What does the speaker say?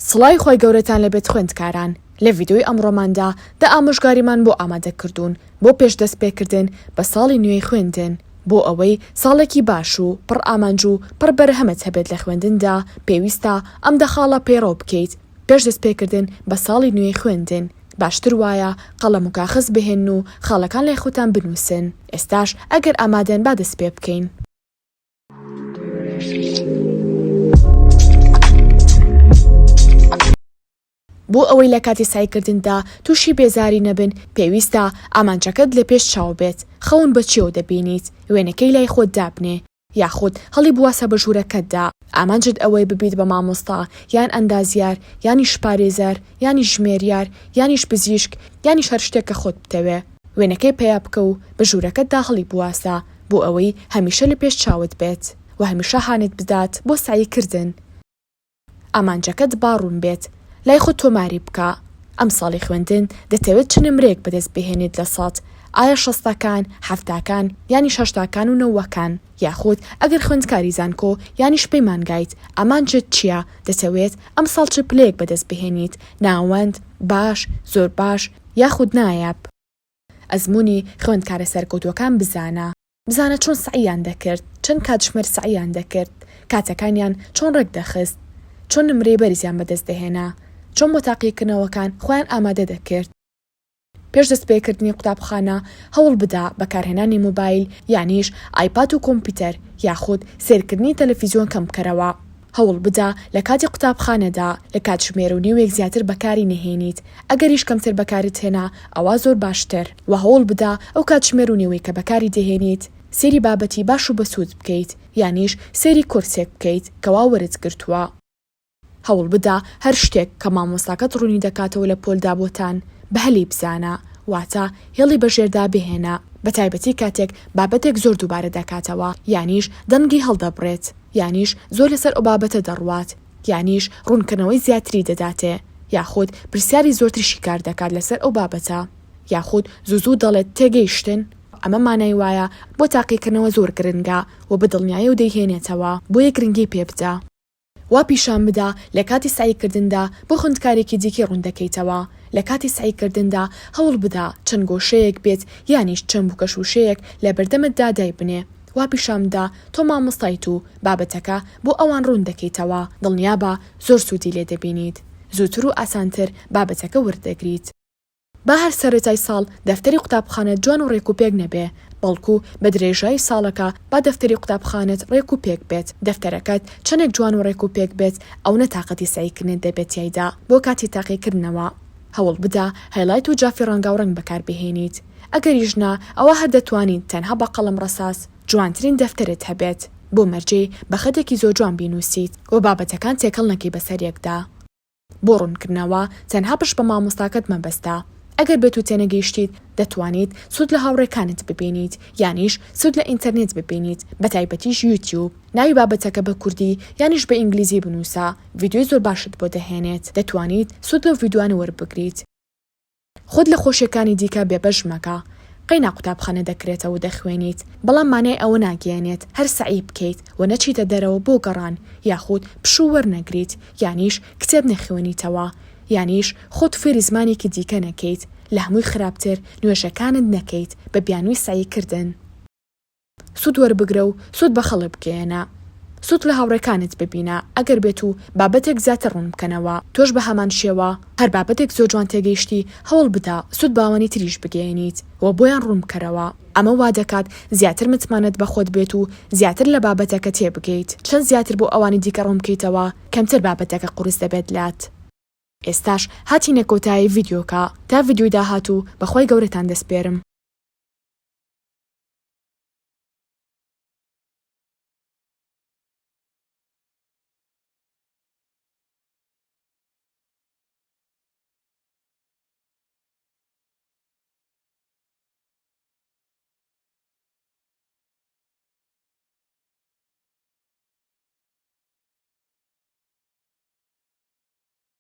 سڵای خۆی گەورەتان لەبێت خوێندکاران. لە ڤیدیۆی ئەمڕۆماندا ئامۆژگاریمان بۆ ئامادەکردوون بۆ پێشدەستپێکردن بە ساڵی نوێی خوێندن بۆ ئەوەی ساڵێکی باش و پڕ ئامانج و پڕ بەرهەمت هەبێت لە خوێندندا پێویستە ئەم دەخاڵە پەیڕەو بکەیت. پێشدەستپێکردن بە ساڵی نوێی خوێندن باشتر وایە قەڵەم و کاغذ بهێن و خاڵەکان لای خۆتان بنووسن. ئێستاش ئەگەر ئامادەن با دەست پێ بکەین. بۆ ئەوەی لە کاتی سایکردندا تووشی بێزاری نەبن پێویستە ئامانجەکەت لە پێش چاو بێت. خەون بە چێو دەبینیت، وێنەکەی لای خۆت دابنێ یاخود هەڵی بواسە بە ژوورەکەتدا. ئامانجت ئەوەی ببیت بە مامۆستا یان ئەندازیار یانیش پارێزەر یانی ژمێریار یانیش پزیشک یانیش هەر شتێکە خۆت بتەوێ. وێنەکەی پێیا بکە و بە ژوورەکەتدا هەڵی بواسە بۆ ئەوەی هەمیشە لە پێش چاوت بێت و هەمیشە هانت بدات بۆ سایکردن. ئامانجەکەت باڕوون بێت، لای خۆت تۆماری بکە. ئەم ساڵی خوێندن دەتەوێت چ نمرێک بەدەست بهێنیت لە سەد، ئایا 60کان، 70کان یانی 60کان و 90کان، یاخود ئەگەر خوێندکاری زانکۆ یانیش پەیمانگایت ئامانجت چییە؟ دەتەوێت ئەم ساڵ چ پلەیەک بەدەست بهێنیت؟ ناوەند، باش، زۆر باش یاخود نایاب. ئەزمموی خوێندکارە سەرکەوتوەکان بزانە چۆن سعیان دەکرد، چەند کاتژمێر سعیان دەکرد، کاتەکانیان چۆن ڕێک دەخست، چۆن نمرەی بەرزیان بەدەست دەهێنا، چۆن بۆ تاقیکردنەوەکان خۆیان ئامادە دەکرد. پێش دەستپێکردنی قوتابخانە هەوڵ بدا بەکارهێنانی موبایل یانیش ئایپاد و کۆمپیوتەر یاخود سیرکردنی تەلەڤیزیۆن کەم بکەرەوە. هەوڵ بدا لە کاتی قوتابخانەدا لە کاتژمێر و نیوێک زیاتر بەکاری نەهێنیت. ئەگەریش کەمتر بەکارت هێنا ئەوە زۆر باشتر. و هەوڵ بدا ئەو کاتژمێر و نیوەی کە بەکاری دەهێنیت سێری بابەتی باش و بەسوود بکەیت یانیش سێری کورسێک بکەیت کەوا وەرت گرتووە. هەوڵ بدا هەر شتێک کە مامۆستاکەت ڕوونی دەکاتەوە لە پۆلدا بۆتان بە هەلی بزانە، واتە هێڵی بەژێردا بهێنە، بە تایبەتی کاتێک بابەتێک زۆر دووبارە دەکاتەوە یانیش دەنگی هەڵدەبڕێت یانیش زۆر لەسەر ئەو بابەتە دەڕوات یانیش ڕوونکردنەوەی زیاتری دەداتێ یاخود پرسیاری زۆرتریشی کار دەکات لەسەر ئەو بابەتە یاخود زوو دەڵێت تێگەیشتن. ئەمە مانای وایە بۆ تاقیکردنەوە زۆر گرنگە و بە دڵنیایە و دەیهێنێتەوە بۆ یەک گرنگی پێ بدە. وا پیشان بدا لە کاتی سعیکردندا بۆ خوێندکارێکی دیکە ڕوون دەکەیتەوە. لە کاتی سعیکردندا هەوڵ بدا چەند گۆشەیەک بێت یانیش چەند بووکەشوشەیەک لە بەردەمتدا دای بنێ. وا پیشان بدا تۆ مامۆستایت و بابەتەکە بۆ ئەوان ڕوون دەکەیتەوە. دڵنیا بە زۆر سوودی لێ دەبینیت، زووتر و ئاسانتر بابەتەکە وەردەگریت. با هەر سەرەتای ساڵ دەفتەری قوتابخانە جوان و ڕێک و پێک نەبێ، بەڵکو بە درێژایی ساڵەکە با دەفتەری قوتابخانەت ڕێک و پێک بێت. دەفتەرەکەت چەندێک جوان و ڕێک و پێک بێت ئەو نەتاقەتی سعیکردن دەبێت یایدا بۆ کاتی تاقیکردنەوە. هەوڵ بدا هایلایت و جافی ڕەنگا و ڕەنگ بەکار بهێنیت. ئەگەریش نا ئەوە هەر دەتوانین تەنها بە قەڵەم ڕەساس جوانترین دەفتەرت هەبێت بۆ مەرجەی بە خەتێکی زۆر جوان بینووسیت و بابەتەکان تێکەڵ نەکەی بەسەر یەکدا. بۆ ڕوونکردنەوە تەنها پشت بە مامۆستاکەت مەبەستە. ئەگەر بێت و تێنەگەیشتیت دەتوانیت سوود لە هاوڕێکانت ببینیت یانیش سوود لە ئینتەرنێت ببینیت، بە تایبەتیش یوتیوب. ناوی بابەتەکە بە کوردی یانیش بە ئینگلیزی بنووسە، ڤیدیۆی زۆر باشت بۆ دەهێنێت. دەتوانیت سوود لەو ڤیدیۆانە وەربگریت. خۆت لە خۆشیەکانی دیکە بێبەش مەکە. قەینا قوتابخانە دەکرێتەوە و دەخوێنیت، بەڵام مانای ئەوە ناگەیەنێت هەر سعی بکەیت و نەچیتە دەرەوە بۆ گەڕان یاخود پشوو وەرنەگریت یانیش کتێب نەخوێنیتەوە یانیش خۆت فێری زمانێکی دیکە نەکەیت. لە هەمووی خراپتر نوێژەکانت نەکەیت بە بیانووی سعیکردن. سوود وەربگرە و سوود بە خەڵک بگەیەنە. سوود لە هاوڕێکانت ببینە. ئەگەر بێت و بابەتێک زیاتر ڕوون بکەنەوە تۆش بە هەمان شێوە هەر بابەتێک زۆر جوان تێگەیشتی هەوڵ بدا سوود باوانی تریش بگەیەنیت و بۆیان ڕوون بکەرەوە. ئەمە وا دەکات زیاتر متمانەت بە خۆت بێت و زیاتر لە بابەتەکە تێبگەیت. چەند زیاتر بۆ ئەوانی دیکە ڕوون بکەیتەوە کەمتر بابەتەکە قورس دەبێت لات. ئێستاش هاتینە کۆتایی ڤیدیۆکە تا ڤیدیۆی داهاتوو بەخۆی گەورەتان دەسپێرم.